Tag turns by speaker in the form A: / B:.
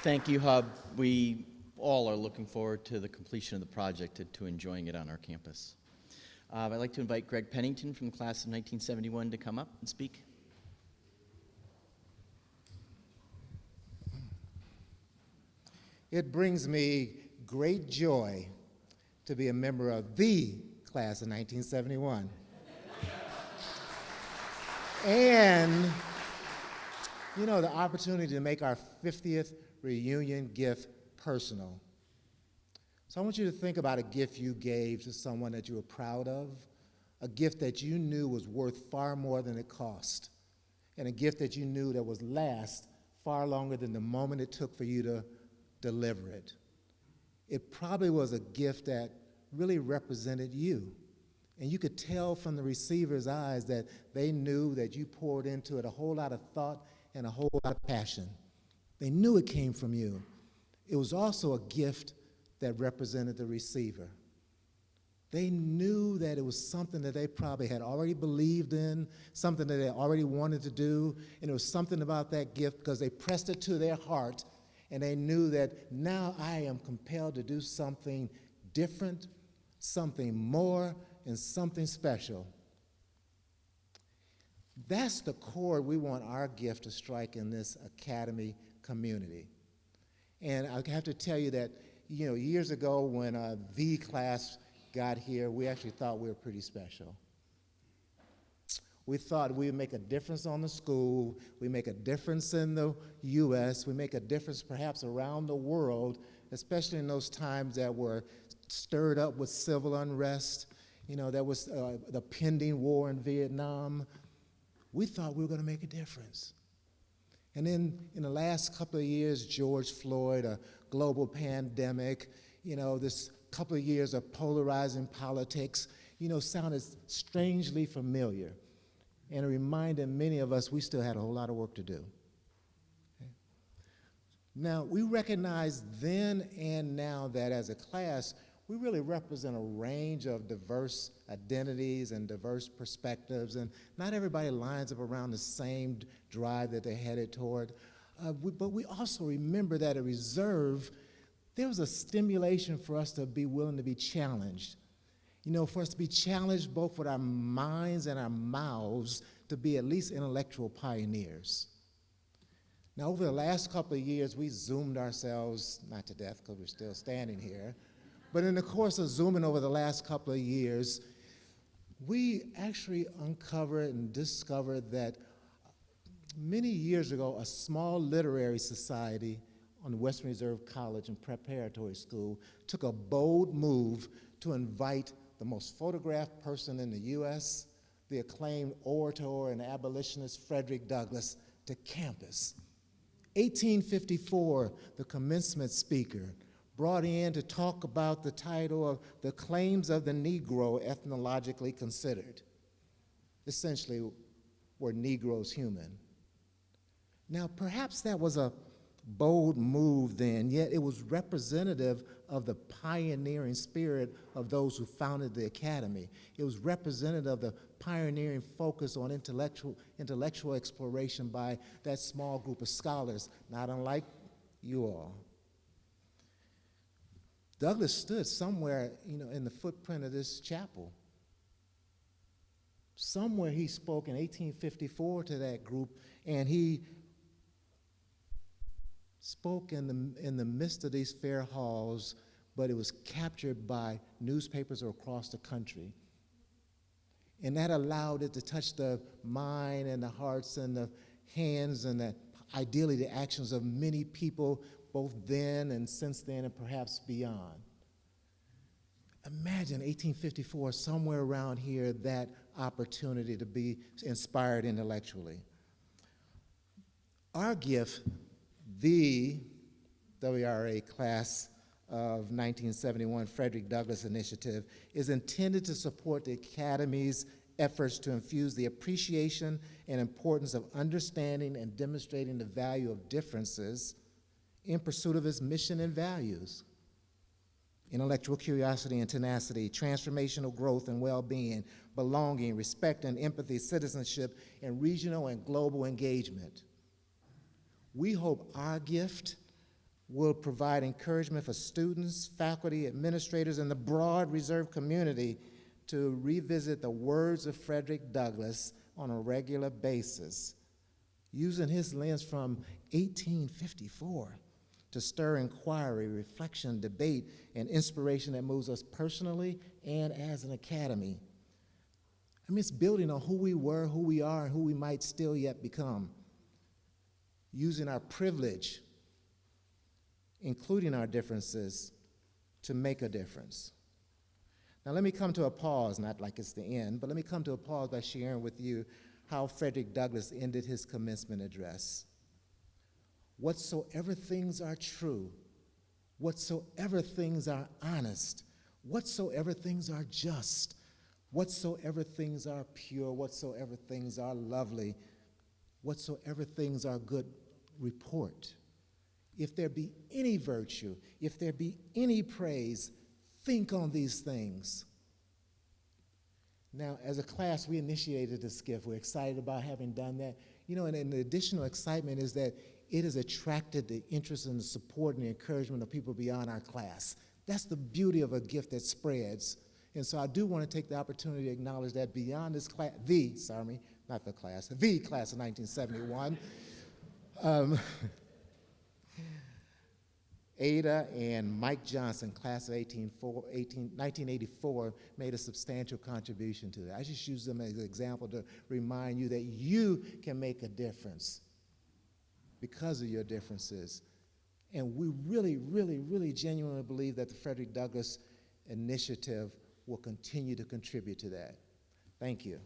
A: Thank you, Hub. We all are looking forward to the completion of the project and to enjoying it on our campus. I'd like to invite Greg Pennington from the class of 1971 to come up and speak.
B: It brings me great joy to be a member of the class of 1971. And, you know, the opportunity to make our 50th reunion gift personal. So I want you to think about a gift you gave to someone that you were proud of, a gift that you knew was worth far more than it cost, and a gift that you knew that would last far longer than the moment it took for you to deliver it. It probably was a gift that really represented you. And you could tell from the receiver's eyes that they knew that you poured into it a whole lot of thought and a whole lot of passion. They knew it came from you. It was also a gift that represented the receiver. They knew that it was something that they probably had already believed in, something that they already wanted to do, and it was something about that gift because they pressed it to their heart, and they knew that now I am compelled to do something different, something more, and something special. That's the chord we want our gift to strike in this academy community. And I have to tell you that, you know, years ago when the class got here, we actually thought we were pretty special. We thought we would make a difference on the school, we make a difference in the U.S., we make a difference perhaps around the world, especially in those times that were stirred up with civil unrest. You know, there was the pending war in Vietnam. We thought we were going to make a difference. And then in the last couple of years, George Floyd, a global pandemic, you know, this couple of years of polarizing politics, you know, sounded strangely familiar. And it reminded many of us we still had a whole lot of work to do. Okay. Now, we recognize then and now that as a class, we really represent a range of diverse identities and diverse perspectives, and not everybody lines up around the same drive that they're headed toward. But we also remember that at Reserve, there was a stimulation for us to be willing to be challenged. You know, for us to be challenged both with our minds and our mouths to be at least intellectual pioneers. Now, over the last couple of years, we zoomed ourselves, not to death because we're still standing here, but in the course of Zooming over the last couple of years, we actually uncovered and discovered that many years ago, a small literary society on Western Reserve College and Preparatory School took a bold move to invite the most photographed person in the U.S., the acclaimed orator and abolitionist Frederick Douglass, to campus. 1854, the commencement speaker, brought in to talk about the title of The Claims of the Negro, Ethnologically Considered. Essentially, were Negroes human? Now, perhaps that was a bold move then, yet it was representative of the pioneering spirit of those who founded the academy. It was representative of the pioneering focus on intellectual exploration by that small group of scholars, not unlike you all. Douglass stood somewhere, you know, in the footprint of this chapel. Somewhere he spoke in 1854 to that group, and he spoke in the midst of these fair halls, but it was captured by newspapers across the country. And that allowed it to touch the mind and the hearts and the hands and ideally the actions of many people, both then and since then and perhaps beyond. Imagine 1854, somewhere around here, that opportunity to be inspired intellectually. Our gift, the WRA class of 1971 Frederick Douglass Initiative, is intended to support the Academy's efforts to infuse the appreciation and importance of understanding and demonstrating the value of differences in pursuit of its mission and values. Intellectual curiosity and tenacity, transformational growth and well-being, belonging, respect and empathy, citizenship, and regional and global engagement. We hope our gift, will provide encouragement for students, faculty, administrators, and the broad reserve community to revisit the words of Frederick Douglass on a regular basis, using his lens from 1854 to stir inquiry, reflection, debate, and inspiration that moves us personally and as an academy. I mean, it's building on who we were, who we are, and who we might still yet become, using our privilege, including our differences, to make a difference. Now let me come to a pause, not like it's the end, but let me come to a pause by sharing with you how Frederick Douglass ended his commencement address. Whatsoever things are true, whatsoever things are honest, whatsoever things are just, whatsoever things are pure, whatsoever things are lovely, whatsoever things are good report. If there be any virtue, if there be any praise, think on these things. Now, as a class, we initiated this gift. We're excited about having done that. You know, and the additional excitement is that it has attracted the interest and the support and the encouragement of people beyond our class. That's the beauty of a gift that spreads. And so I do want to take the opportunity to acknowledge that beyond this class, the class of 1971, Ada and Mike Johnson, class of 1984, made a substantial contribution to that. I just use them as an example to remind you that you can make a difference because of your differences. And we really, really, really genuinely believe that the Frederick Douglass Initiative will continue to contribute to that. Thank you.